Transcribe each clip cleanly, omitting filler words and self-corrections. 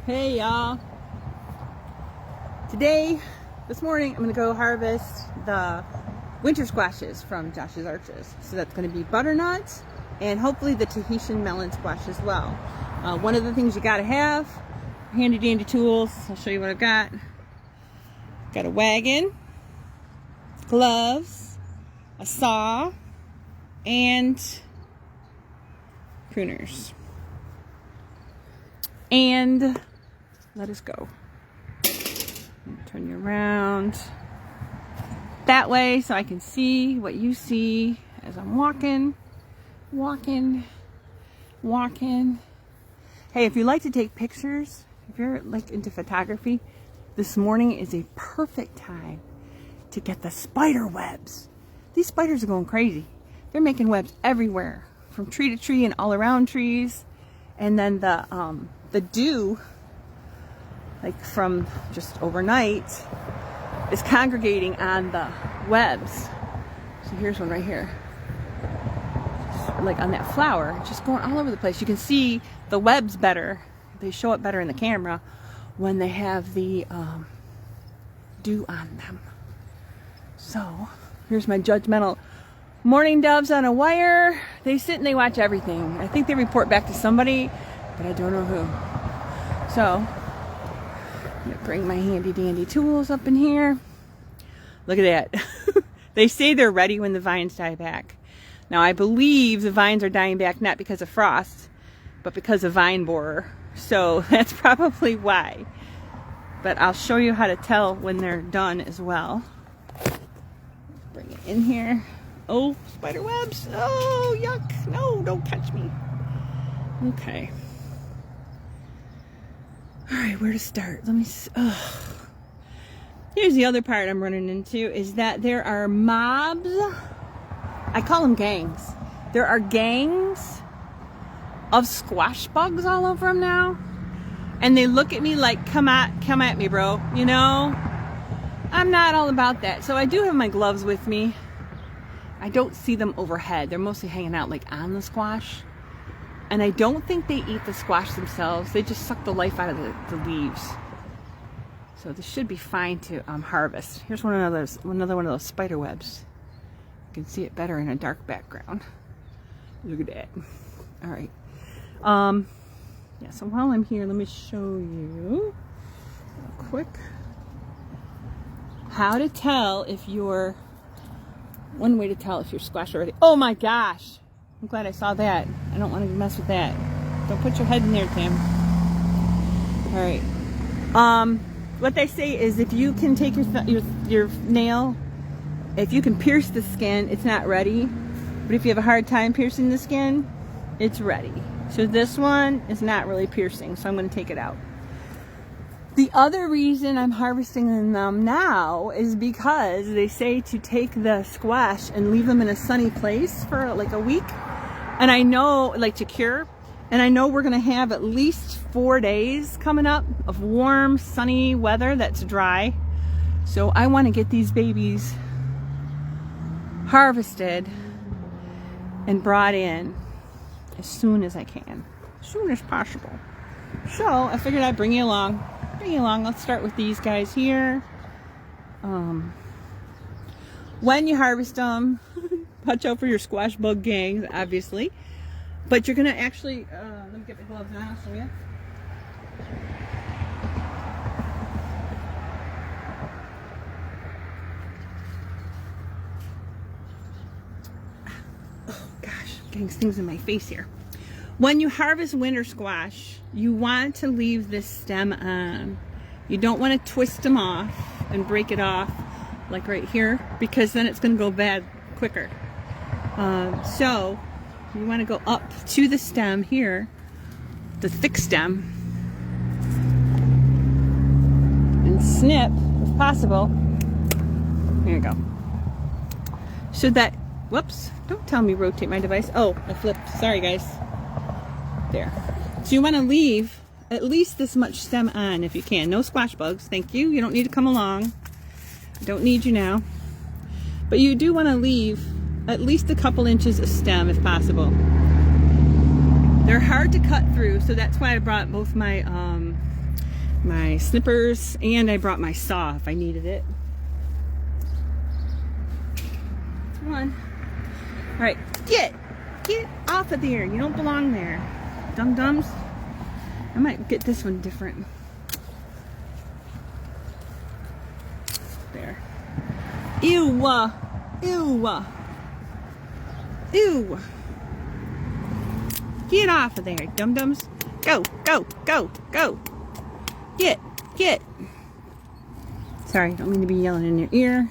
Hey y'all. This morning, I'm gonna go harvest the winter squashes from Josh's Arches. So that's gonna be butternut and hopefully the Tahitian melon squash as well. One of the things you gotta have, handy dandy tools. I'll show you what I've got. Got a wagon, gloves, a saw, and pruners. And let us go. Turn you around that way so I can see what you see as I'm walking. Hey, if you like to take pictures, if you're like into photography, this morning is a perfect time to get the spider webs. These spiders are going crazy. They're making webs everywhere, from tree to tree and all around trees. And then the dew, like from just overnight, is congregating on the webs. So here's one right here. Like on that flower, just going all over the place. You can see the webs better. They show up better in the camera when they have the dew on them. So here's my judgmental mourning doves on a wire. They sit and they watch everything. I think they report back to somebody, but I don't know who. So I'm gonna bring my handy dandy tools up in here. Look at that. They say they're ready when the vines die back. Now I believe the vines are dying back not because of frost, but because of vine borer. So that's probably why. But I'll show you how to tell when they're done as well. Bring it in here. Oh, spider webs. Oh, yuck. No, don't catch me. Okay. All right, where to start? Let me see. Here's the other part I'm running into is that there are mobs. I call them gangs. There are gangs of squash bugs all over them now. And they look at me like, come at me, bro. You know, I'm not all about that. So I do have my gloves with me. I don't see them overhead. They're mostly hanging out like on the squash. And I don't think they eat the squash themselves. They just suck the life out of the leaves. So this should be fine to harvest. Here's another one of those spider webs. You can see it better in a dark background. Look at that. All right. Yeah, so while I'm here, let me show you real quick how to tell if you're, one way to tell if you're squash already. Oh my gosh. I'm glad I saw that. I don't want to mess with that. Don't put your head in there, Tim. All right. What they say is if you can take your nail, if you can pierce the skin, it's not ready. But if you have a hard time piercing the skin, it's ready. So this one is not really piercing, so I'm going to take it out. The other reason I'm harvesting them now is because they say to take the squash and leave them in a sunny place for like a week. And I know, like to cure, and I know we're going to have at least 4 days coming up of warm, sunny weather that's dry. So I want to get these babies harvested and brought in as soon as I can, as soon as possible. So I figured I'd bring you along. Let's start with these guys here. When you harvest them, watch out for your squash bug gangs, obviously. But you're gonna actually, let me get my gloves on, I'll show you. Oh gosh, I'm getting things in my face here. When you harvest winter squash, you want to leave this stem on. You don't want to twist them off and break it off like right here, because then it's going to go bad quicker. So you want to go up to the stem here, the thick stem, and snip if possible. Here you go. So that, whoops, don't tell me rotate my device. Oh, I flipped. Sorry guys. There. So you want to leave at least this much stem on if you can. No squash bugs, thank you. You don't need to come along. I don't need you now. But you do want to leave at least a couple inches of stem if possible. They're hard to cut through, so that's why I brought both my my snippers, and I brought my saw if I needed it. Come on. All right, get off of there. You don't belong there. Dum-dums. I might get this one different. There. Ew. Ew. Ew. Get off of there, dum-dums. Go, go, go, go. Get. Sorry, don't mean to be yelling in your ear.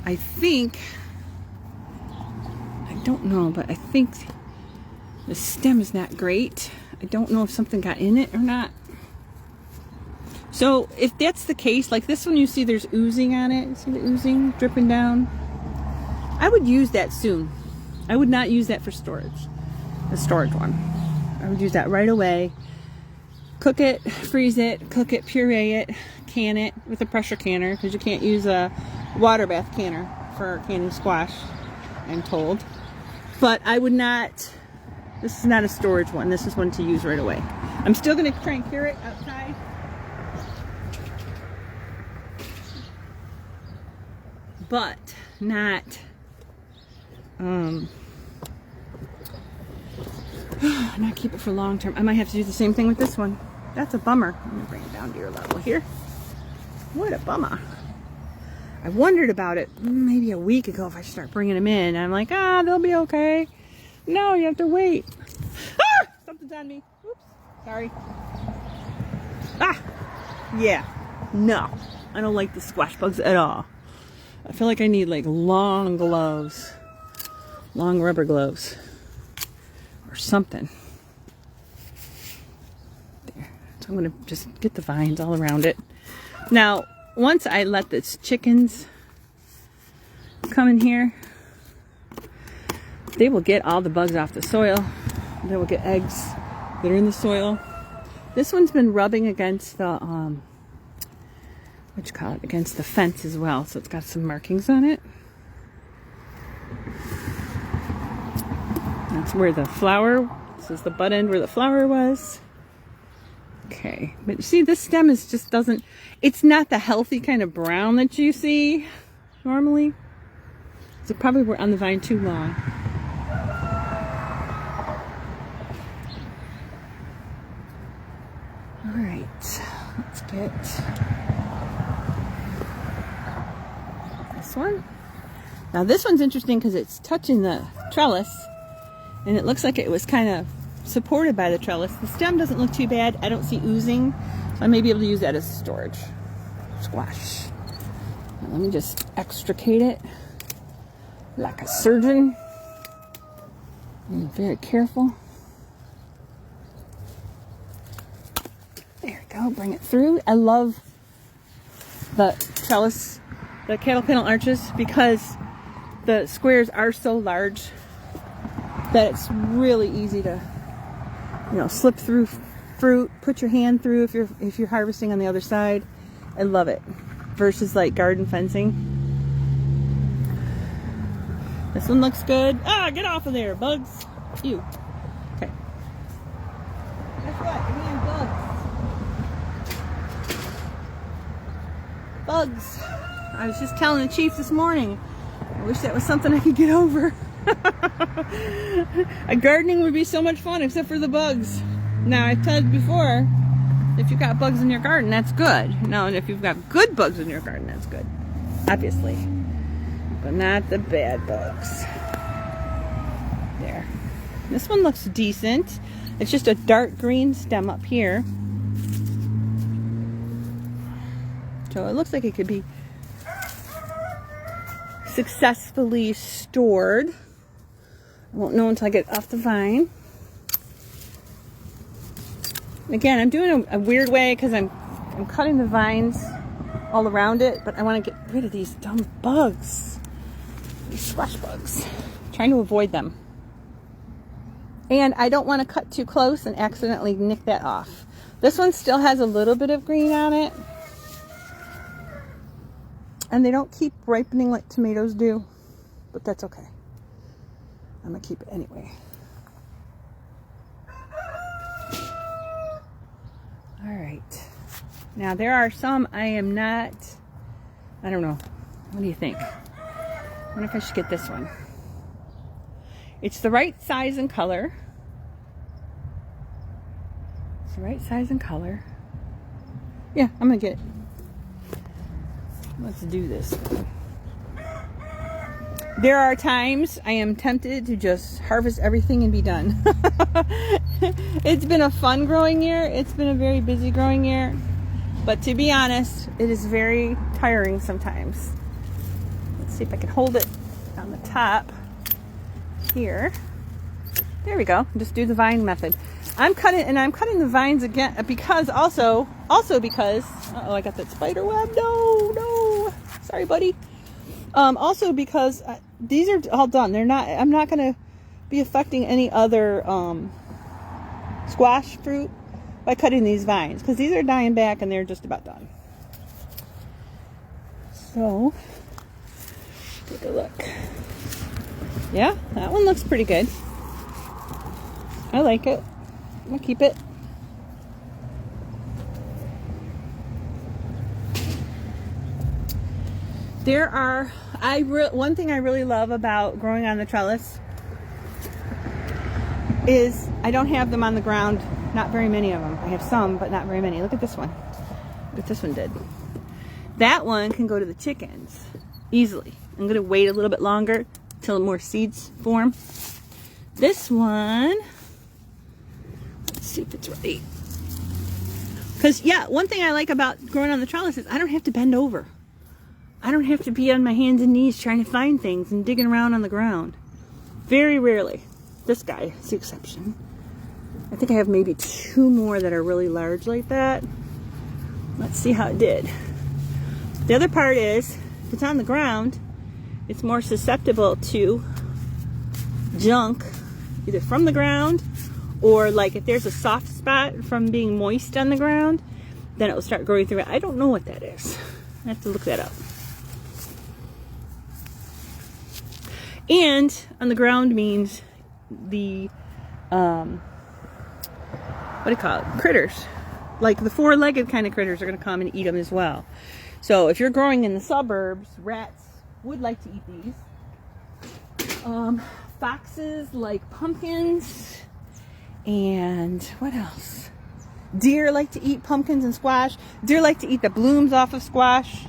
I think, I don't know, but I think the stem is not great. I don't know if something got in it or not. So if that's the case, like this one, you see there's oozing on it. See the oozing dripping down? I would use that soon. I would not use that for storage. The storage one. I would use that right away. Cook it, freeze it, cook it, puree it, can it with a pressure canner, because you can't use a water bath canner for canning squash, I'm told. But I would not, this is not a storage one. This is one to use right away. I'm still going to try and cure it outside. But not not keep it for long term. I might have to do the same thing with this one. That's a bummer. I'm gonna bring it down to your level here. What a bummer. I wondered about it maybe a week ago if I should start bringing them in. I'm like, they'll be okay. No, you have to wait. Something's on me. Oops, sorry. Yeah, no, I don't like the squash bugs at all. I feel like I need like long gloves, long rubber gloves, or something. There. So I'm gonna just get the vines all around it. Now, once I let the chickens come in here, they will get all the bugs off the soil. They will get eggs that are in the soil. This one's been rubbing against the against the fence as well, so it's got some markings on it. That's where the flower, this is the butt end where the flower was. Okay, but you see this stem is just doesn't, it's not the healthy kind of brown that you see normally. So probably we're on the vine too long. All right, let's get this one. Now this one's interesting because it's touching the trellis, and it looks like it was kind of supported by the trellis. The stem doesn't look too bad. I don't see oozing, so I may be able to use that as storage. Squash. Now let me just extricate it like a surgeon. I'm very careful. There we go. Bring it through. I love the trellis, the cattle kennel arches, because the squares are so large that it's really easy to, slip through fruit, put your hand through if you're harvesting on the other side. I love it. Versus like garden fencing. This one looks good. Get off of there, bugs. Ew. Okay. Guess what? Give me bugs. Bugs. I was just telling the chief this morning, I wish that was something I could get over. Gardening would be so much fun except for the bugs. Now, I've told you before, if you've got bugs in your garden, that's good. Now, and if you've got good bugs in your garden, that's good. Obviously. But not the bad bugs. There. This one looks decent. It's just a dark green stem up here. So it looks like it could be successfully stored. I won't know until I get off the vine. Again, I'm doing a weird way because I'm cutting the vines all around it, but I want to get rid of these dumb bugs. These squash bugs. I'm trying to avoid them. And I don't want to cut too close and accidentally nick that off. This one still has a little bit of green on it. And they don't keep ripening like tomatoes do, but that's okay. I'm gonna keep it anyway. Now there are some I am not, I don't know. What do you think? I wonder if I should get this one. It's the right size and color. It's the right size and color. Yeah, I'm gonna get it. Let's do this. There are times I am tempted to just harvest everything and be done. It's been a fun growing year. It's been a very busy growing year. But to be honest, it is very tiring sometimes. Let's see if I can hold it on the top here. There we go. Just do the vine method. I'm cutting the vines again because also because, uh-oh, I got that spider web. No. Sorry, buddy. Also because these are all done. I'm not going to be affecting any other squash fruit by cutting these vines because these are dying back and they're just about done. So, take a look. Yeah, that one looks pretty good. I like it. I'm gonna keep it. There are, one thing I really love about growing on the trellis is I don't have them on the ground, not very many of them. I have some, but not very many. Look at this one. Look what this one did. That one can go to the chickens easily. I'm gonna wait a little bit longer till more seeds form. This one, let's see if it's ready. Because yeah, one thing I like about growing on the trellis is I don't have to bend over. I don't have to be on my hands and knees trying to find things and digging around on the ground. Very rarely. This guy is the exception. I think I have maybe 2 more that are really large like that. Let's see how it did. The other part is, if it's on the ground, it's more susceptible to junk, either from the ground or like if there's a soft spot from being moist on the ground, then it will start growing through it. I don't know what that is. I have to look that up. And on the ground means the, what do you call it? Critters. Like the 4-legged kind of critters are going to come and eat them as well. So if you're growing in the suburbs, rats would like to eat these. Foxes like pumpkins. And what else? Deer like to eat pumpkins and squash. Deer like to eat the blooms off of squash.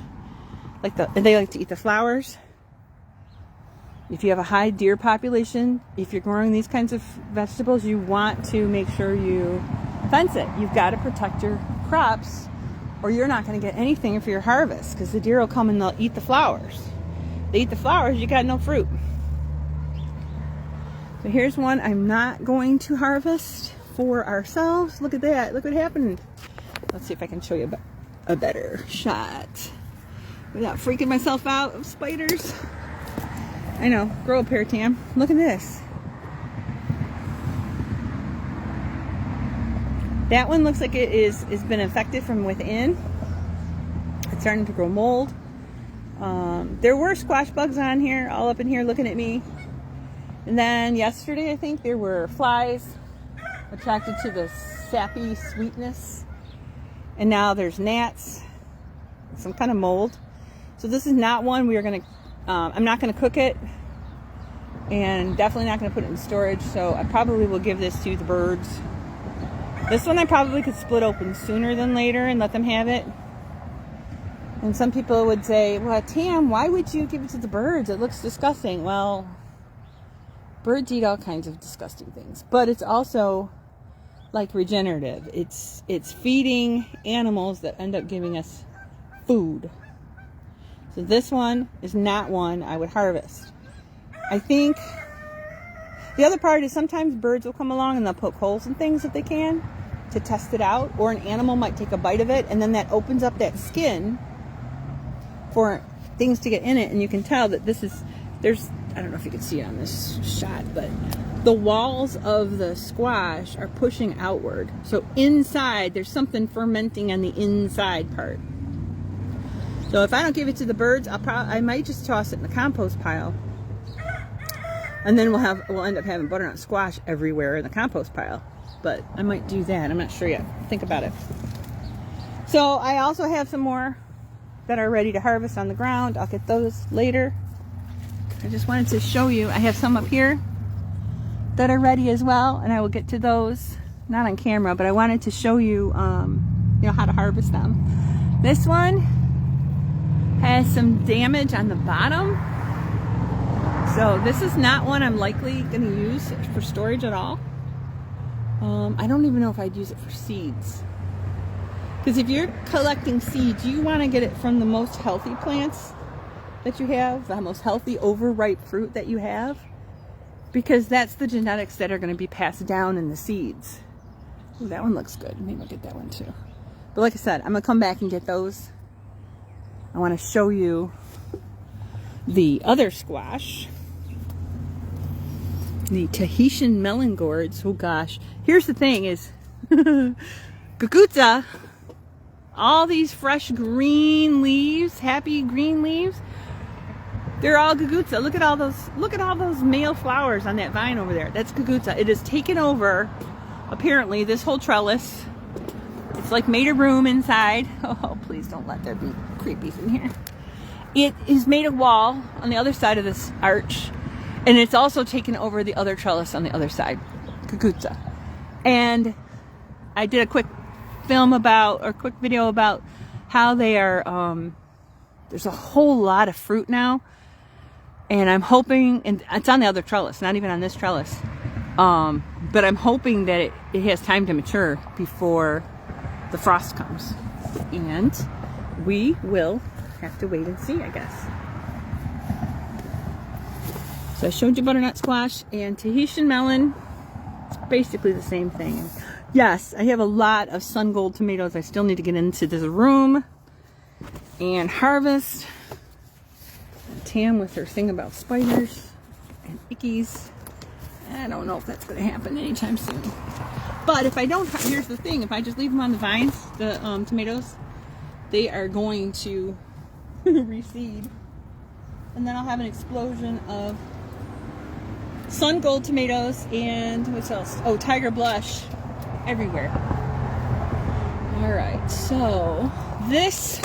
And they like to eat the flowers. If you have a high deer population, if you're growing these kinds of vegetables, you want to make sure you fence it. You've got to protect your crops or you're not going to get anything for your harvest because the deer will come and they'll eat the flowers. They eat the flowers, you got no fruit. So here's one I'm not going to harvest for ourselves. Look at that. Look what happened. Let's see if I can show you a better shot without freaking myself out of spiders. I know, grow a pair, Tam. Look at this. That one looks like it is been infected from within. It's starting to grow mold. There were squash bugs on here, all up in here looking at me. And then yesterday, I think, there were flies attracted to the sappy sweetness. And now there's gnats, some kind of mold. So this is not one we are going to, I'm not going to cook it. And definitely not going to put it in storage. So I probably will give this to the birds. This one I probably could split open sooner than later and let them have it. And some people would say, well, Tam, why would you give it to the birds? It looks disgusting. Well, birds eat all kinds of disgusting things. But it's also like regenerative. It's feeding animals that end up giving us food. So this one is not one I would harvest. I think the other part is sometimes birds will come along and they'll poke holes in things if they can to test it out, or an animal might take a bite of it and then that opens up that skin for things to get in it, and you can tell that there's I don't know if you can see it on this shot, but the walls of the squash are pushing outward. So inside there's something fermenting on the inside part. So if I don't give it to the birds, I might just toss it in the compost pile. And then we'll end up having butternut squash everywhere in the compost pile. But I might do that. I'm not sure yet. Think about it. So I also have some more that are ready to harvest on the ground. I'll get those later. I just wanted to show you. I have some up here that are ready as well, and I will get to those, not on camera, but I wanted to show you, you know, how to harvest them. This one has some damage on the bottom. So this is not one I'm likely going to use for storage at all. I don't even know if I'd use it for seeds. Because if you're collecting seeds, you want to get it from the most healthy plants that you have, the most healthy overripe fruit that you have, because that's the genetics that are going to be passed down in the seeds. Ooh, that one looks good. Maybe I'll get that one too. But like I said, I'm going to come back and get those. I want to show you the other squash, the Tahitian melon gourds. Oh gosh, here's the thing is Cucuzza, all these fresh green leaves, happy green leaves, they're all Cucuzza. Look at all those male flowers on that vine over there. That's Cucuzza. It has taken over apparently this whole trellis. It's like made a room inside. Oh, please don't let there be creepies in here. It is made a wall on the other side of this arch, and it's also taken over the other trellis on the other side, Cucuzza. And I did a quick film about, or quick video about how they are, there's a whole lot of fruit now, and I'm hoping, and it's on the other trellis, not even on this trellis, but I'm hoping that it has time to mature before the frost comes, and we will have to wait and see, I guess. So I showed you butternut squash and Tahitian melon. It's basically the same thing. Yes, I have a lot of sun gold tomatoes. I still need to get into this room and harvest. Tam with her thing about spiders and ickies. I don't know if that's going to happen anytime soon. But if I don't, here's the thing, if I just leave them on the vines, the tomatoes, they are going to reseed. And then I'll have an explosion of sun gold tomatoes and what else? Oh, tiger blush everywhere. All right, so this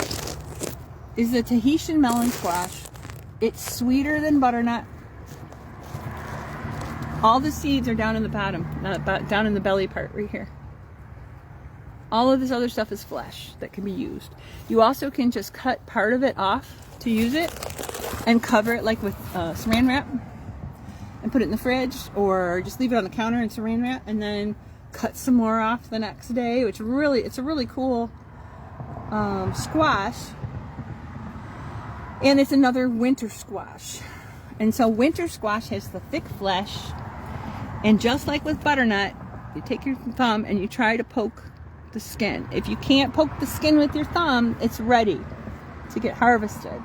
is the Tahitian melon squash. It's sweeter than butternut. All the seeds are down in the bottom, down in the belly part right here. All of this other stuff is flesh that can be used. You also can just cut part of it off to use it and cover it like with saran wrap and put it in the fridge, or just leave it on the counter in saran wrap and then cut some more off the next day, which really, it's a really cool squash. And it's another winter squash. And so winter squash has the thick flesh, and just like with butternut, you take your thumb and you try to poke the skin. If you can't poke the skin with your thumb, it's ready to get harvested.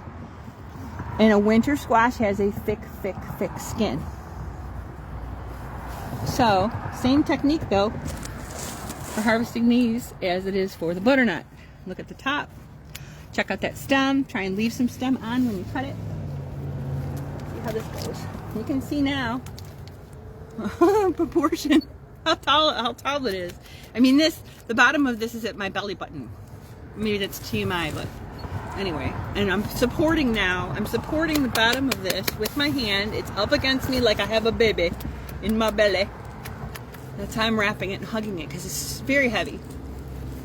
And a winter squash has a thick, thick, thick skin. So, same technique though for harvesting these as it is for the butternut. Look at the top, check out that stem, try and leave some stem on when you cut it. See how this goes. You can see now proportion, how tall it is. I mean, the bottom of this is at my belly button. Maybe that's TMI, but anyway. And I'm supporting the bottom of this with my hand. It's up against me like I have a baby in my belly. That's how I'm wrapping it and hugging it, because it's very heavy.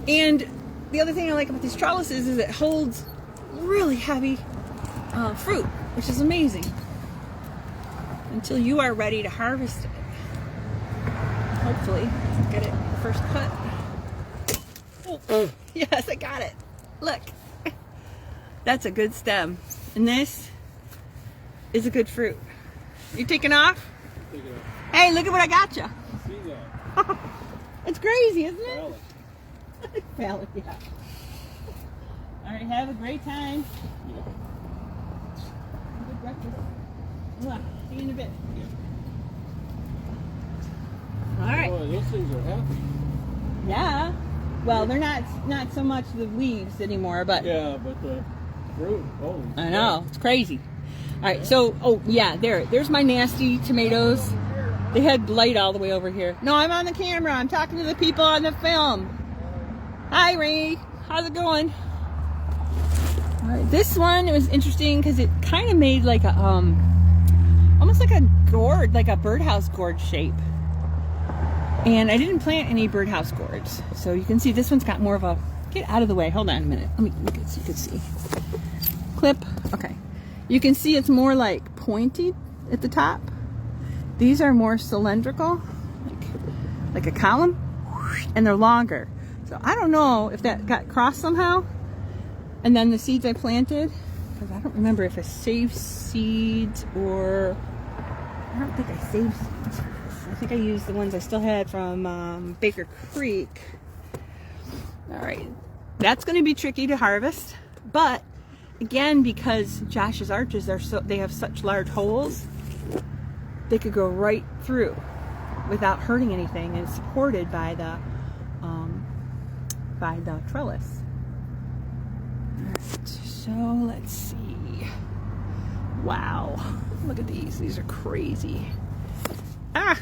And the other thing I like about these trellises is it holds really heavy fruit, which is amazing, until you are ready to harvest it. Hopefully get it the first cut. Oh, yes, I got it. Look, that's a good stem, and this is a good fruit. You taking off? Hey, look at what I got you. See that? It's crazy, isn't it? Valid, yeah. All right, have a great time. Yeah. Good breakfast. See you in a bit. Yeah. All right. Oh, those things are happy. Yeah. Well, they're not so much the leaves anymore, but yeah, but the fruit. Oh. I know, it's crazy. All right, so oh yeah, there's my nasty tomatoes. They had blight all the way over here. No, I'm on the camera. I'm talking to the people on the film. Hi, Ray. how's it going? All right, this one, it was interesting because it kind of made like a almost like a gourd, like a birdhouse gourd shape. And I didn't plant any birdhouse gourds, so you can see this one's got more of a, get out of the way, hold on a minute, let me look at so you can see. Clip, okay. You can see it's more like pointy at the top. These are more cylindrical, like a column, and they're longer. So I don't know if that got crossed somehow. And then the seeds I planted, because I don't remember if I saved seeds or, I don't think I saved seeds. I think I used the ones I still had from Baker Creek. All right, that's going to be tricky to harvest, but again, because Josh's arches are they have such large holes, they could go right through without hurting anything, and it's supported by the trellis. All right, so let's see. Wow, look at these. These are crazy. Ah,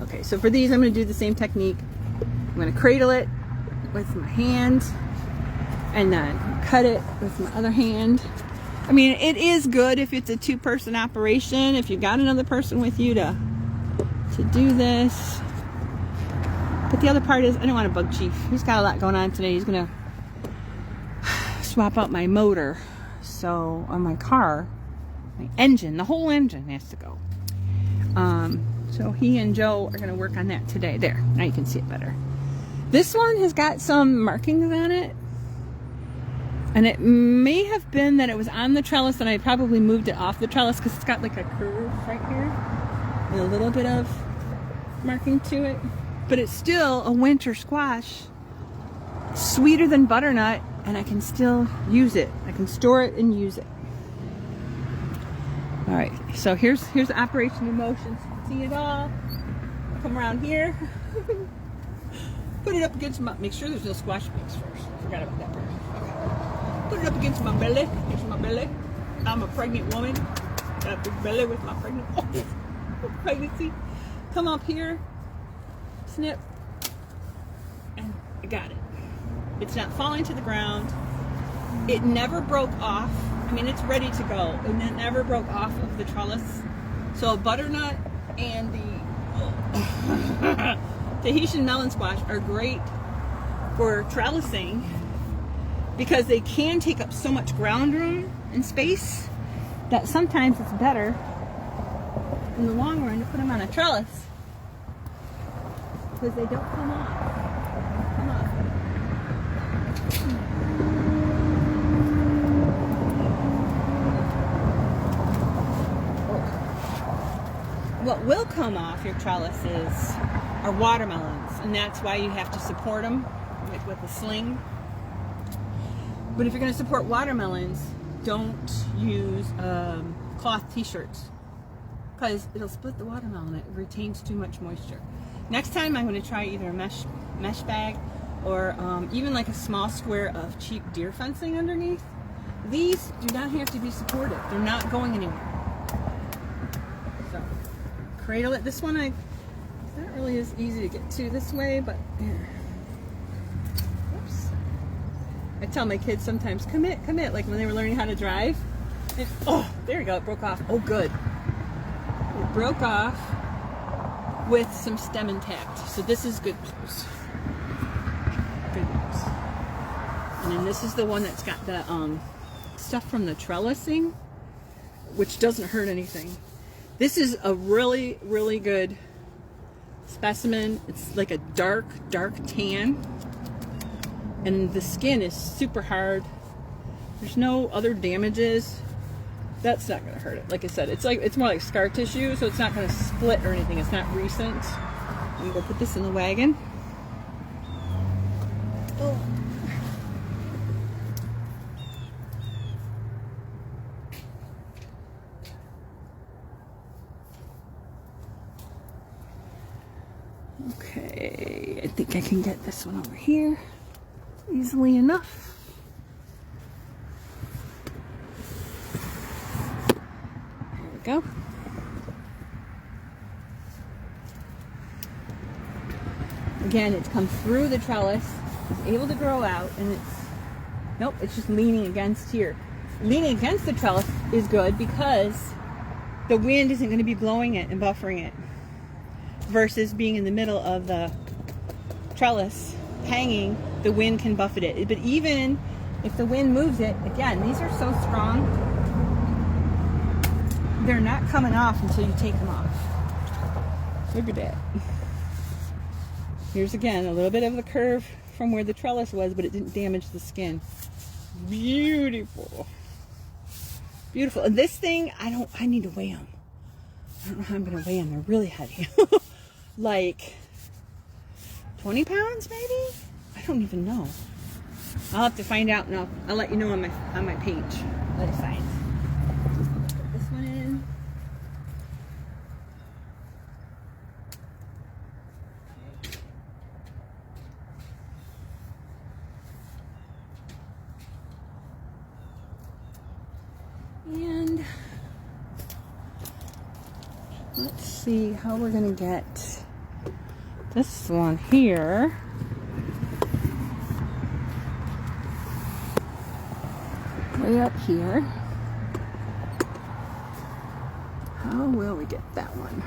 okay. So for these, I'm going to do the same technique. I'm going to cradle it with my hand, and then cut it with my other hand. I mean, it is good if it's a two-person operation, if you've got another person with you to do this. But the other part is, I don't want to bug Chief. He's got a lot going on today. He's gonna swap out my motor, so on my car, my engine, the whole engine has to go. So he and Joe are gonna work on that today. There, now you can see it better. This one has got some markings on it, and it may have been that it was on the trellis and I probably moved it off the trellis because it's got like a curve right here and a little bit of marking to it. But it's still a winter squash, sweeter than butternut, and I can still use it. I can store it and use it. All right, so here's the operation in motion. So you can see it all. Come around here. Put it up against my, make sure there's no squash bugs first. I forgot about that part. Okay. Put it up against my belly, I'm a pregnant woman. Got a big belly with my pregnancy. Come up here, snip, and I got it. It's not falling to the ground. It never broke off. I mean, it's ready to go, and it never broke off of the trellis. So butternut and the Tahitian melon squash are great for trellising because they can take up so much ground room and space that sometimes it's better in the long run to put them on a trellis because they don't come off. What will come off your trellises are watermelons, and that's why you have to support them with a sling. But if you're going to support watermelons, don't use cloth t-shirts because it'll split the watermelon. It retains too much moisture. Next time I'm going to try either a mesh bag or even like a small square of cheap deer fencing underneath. These do not have to be supported. They're not going anywhere. So cradle it. This one it's not really as easy to get to this way, but here. Oops. I tell my kids sometimes, commit, like when they were learning how to drive. And, oh, there we go, it broke off. Oh, good. It broke off with some stem intact. So this is good news. Good news. And then this is the one that's got the stuff from the trellising, which doesn't hurt anything. This is a really, really good specimen. It's like a dark tan. And the skin is super hard. There's no other damages. That's not gonna hurt it. Like I said, it's more like scar tissue, so it's not gonna split or anything. It's not recent. I'm gonna put this in the wagon. Oh. Okay, I think I can get this one over here easily enough. There we go. Again, it's come through the trellis, it's able to grow out, and it's Nope, it's just leaning against here. Leaning against the trellis is good because the wind isn't going to be blowing it and buffering it, versus being in the middle of the trellis hanging, the wind can buffet it. But even if the wind moves it, again, these are so strong, they're not coming off until you take them off. Look at that. Here's again a little bit of the curve from where the trellis was, but it didn't damage the skin. Beautiful. Beautiful. And this thing, I need to weigh them. I don't know how I'm going to weigh them. They're really heavy. Like 20 pounds maybe? I don't even know. I'll have to find out, and I'll let you know on my page. Let it sign. Put this one in. And let's see how we're gonna get this one here. Way up here. How will we get that one?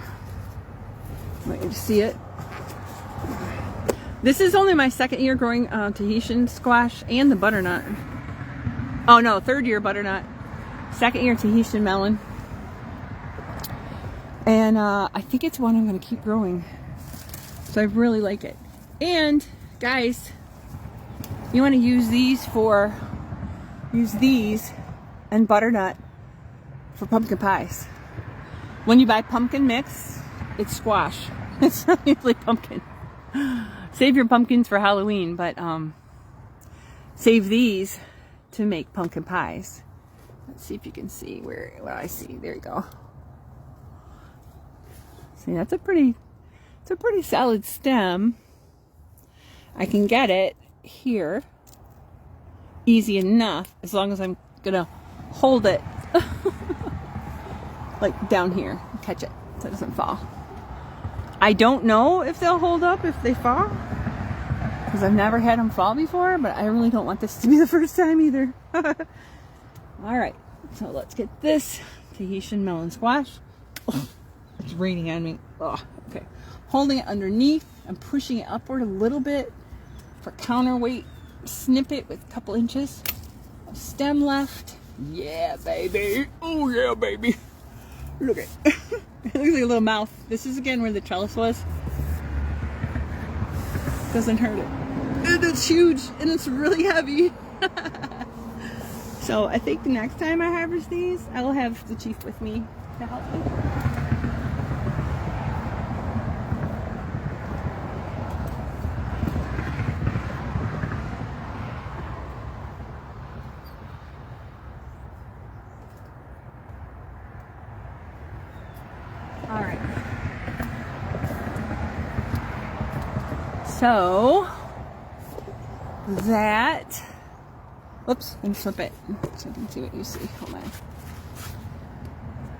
Want you to see it? This is only my second year growing Tahitian squash and the butternut. Oh no, third year butternut. Second year Tahitian melon. And I think it's one I'm going to keep growing. So I really like it. And guys, you want to use these and butternut for pumpkin pies. When you buy pumpkin mix, it's squash. It's not usually pumpkin. Save your pumpkins for Halloween, but save these to make pumpkin pies. Let's see if you can see what I see. There you go. See, it's a pretty solid stem. I can get it here easy enough, as long as I'm gonna hold it like down here, catch it so it doesn't fall. I don't know if they'll hold up if they fall, because I've never had them fall before, but I really don't want this to be the first time either. All right, so let's get this Tahitian melon squash. Oh, it's raining on me. Oh, okay. Holding it underneath, I'm pushing it upward a little bit for counterweight. Snip it with a couple inches of stem left. Yeah, baby. Oh, yeah, baby. Look at it. It looks like a little mouth. This is again where the trellis was. Doesn't hurt it. And it's huge and it's really heavy. So I think the next time I harvest these, I will have the chief with me to help me. All right. So that, whoops, let me flip it so you can see what you see. Hold on.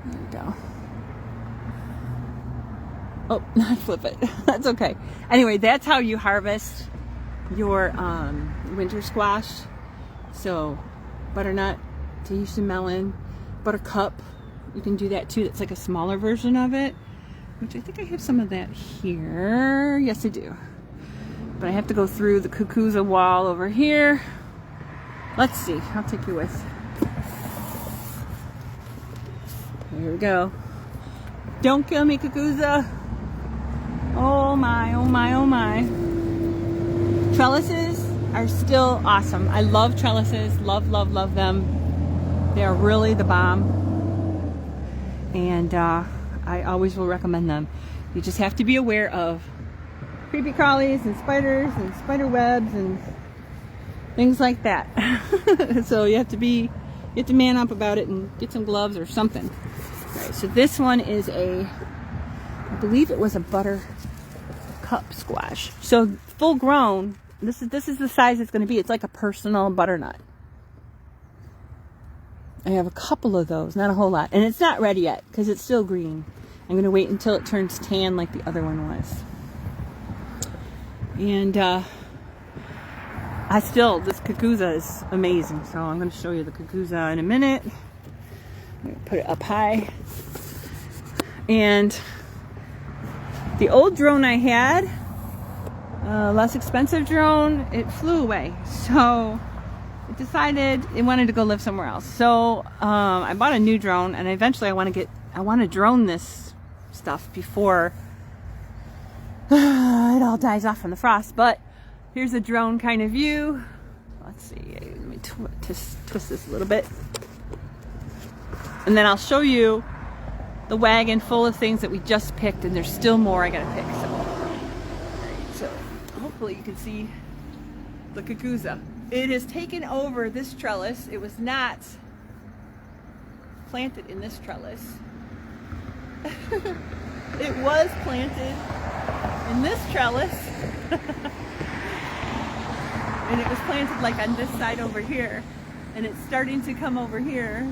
There we go. Oh, not flip it. That's okay. Anyway, that's how you harvest your winter squash. So butternut, Tahitian melon, buttercup. You can do that too. That's like a smaller version of it, which I think I have some of that here. Yes, I do. But I have to go through the cucuzza wall over here. Let's see. I'll take you with. Here we go. Don't kill me, cucuzza. Oh my, oh my, oh my. Trellises are still awesome. I love trellises. Love, love, love them. They are really the bomb. And I always will recommend them. You just have to be aware of creepy crawlies and spiders and spider webs and things like that. So you have to man up about it and get some gloves or something. All right, so this one is I believe it was a buttercup squash. So full grown, this is the size it's going to be. It's like a personal butternut. I have a couple of those, not a whole lot. And it's not ready yet because it's still green. I'm going to wait until it turns tan like the other one was. And this cucuzza is amazing. So I'm going to show you the cucuzza in a minute. I'm going to put it up high. And the old drone I had, less expensive drone, it flew away. So it decided it wanted to go live somewhere else. So I bought a new drone, and eventually I want to drone this stuff before it all dies off from the frost. But here's a drone kind of view. Let's see, let me twist this a little bit. And then I'll show you the wagon full of things that we just picked, and there's still more I gotta pick. So hopefully you can see the cucuzza. It has taken over this trellis. It was not planted in this trellis. It was planted in this trellis. And it was planted like on this side over here. And it's starting to come over here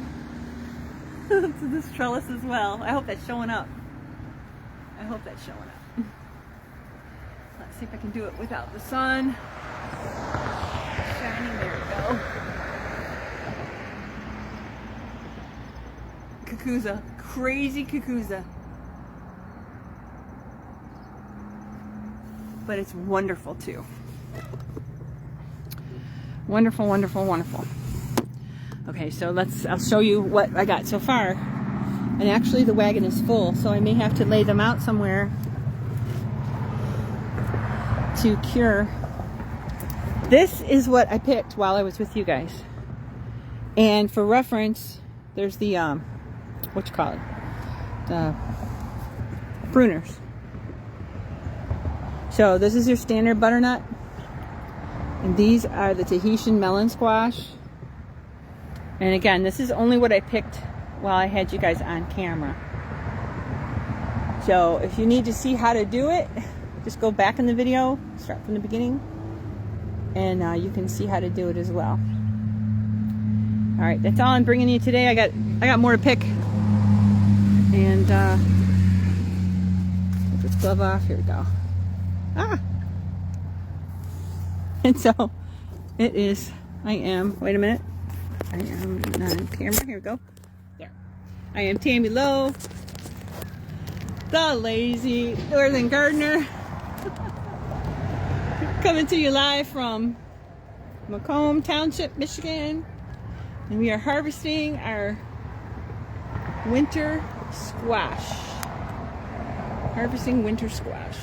to this trellis as well. I hope that's showing up. I hope that's showing up. Let's see if I can do it without the sun shining. There we go. Cucuzza. Crazy cucuzza. But it's wonderful too. Wonderful, wonderful, wonderful. Okay, so I'll show you what I got so far. And actually the wagon is full, so I may have to lay them out somewhere to cure. This is what I picked while I was with you guys. And for reference, there's the, what you call it? The pruners. So this is your standard butternut. And these are the Tahitian melon squash. And again, this is only what I picked while I had you guys on camera. So if you need to see how to do it, just go back in the video, start from the beginning, and you can see how to do it as well. All right, that's all I'm bringing you today. I got more to pick. And put this glove off. Here we go. And so it is. Wait a minute. I am on camera. Here we go. There. I am Tammy Lowe, the Lazy Northern Gardener, coming to you live from Macomb Township, Michigan. And we are harvesting our winter squash. Harvesting winter squash.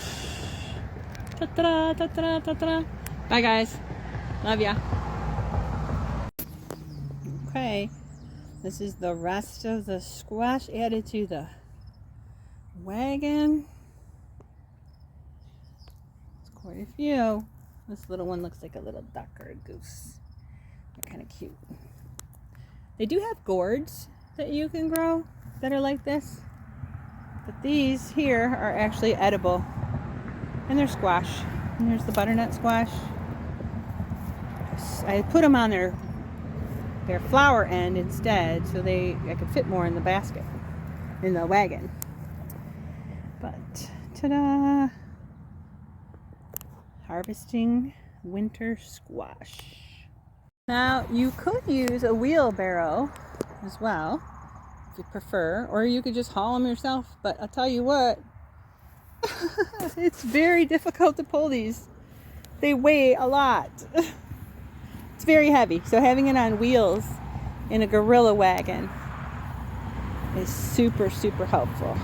Ta-ta-da, ta-ta-da, ta-ta-da. Bye guys. Love ya. Okay. This is the rest of the squash added to the wagon. It's quite a few. This little one looks like a little duck or a goose. They're kind of cute. They do have gourds that you can grow that are like this. But these here are actually edible. And they're squash. And there's the butternut squash. I put them on their flower end instead, so I could fit more in the basket, in the wagon. But ta-da! Harvesting winter squash. Now you could use a wheelbarrow as well, if you prefer, or you could just haul them yourself. But I'll tell you what, it's very difficult to pull these. They weigh a lot. It's very heavy, so having it on wheels in a gorilla wagon is super, super helpful.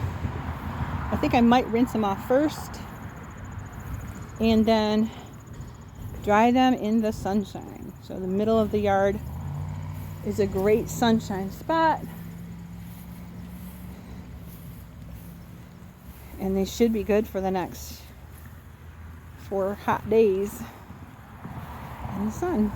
I think I might rinse them off first and then dry them in the sunshine. So the middle of the yard is a great sunshine spot. And they should be good for the next 4 hot days in the sun.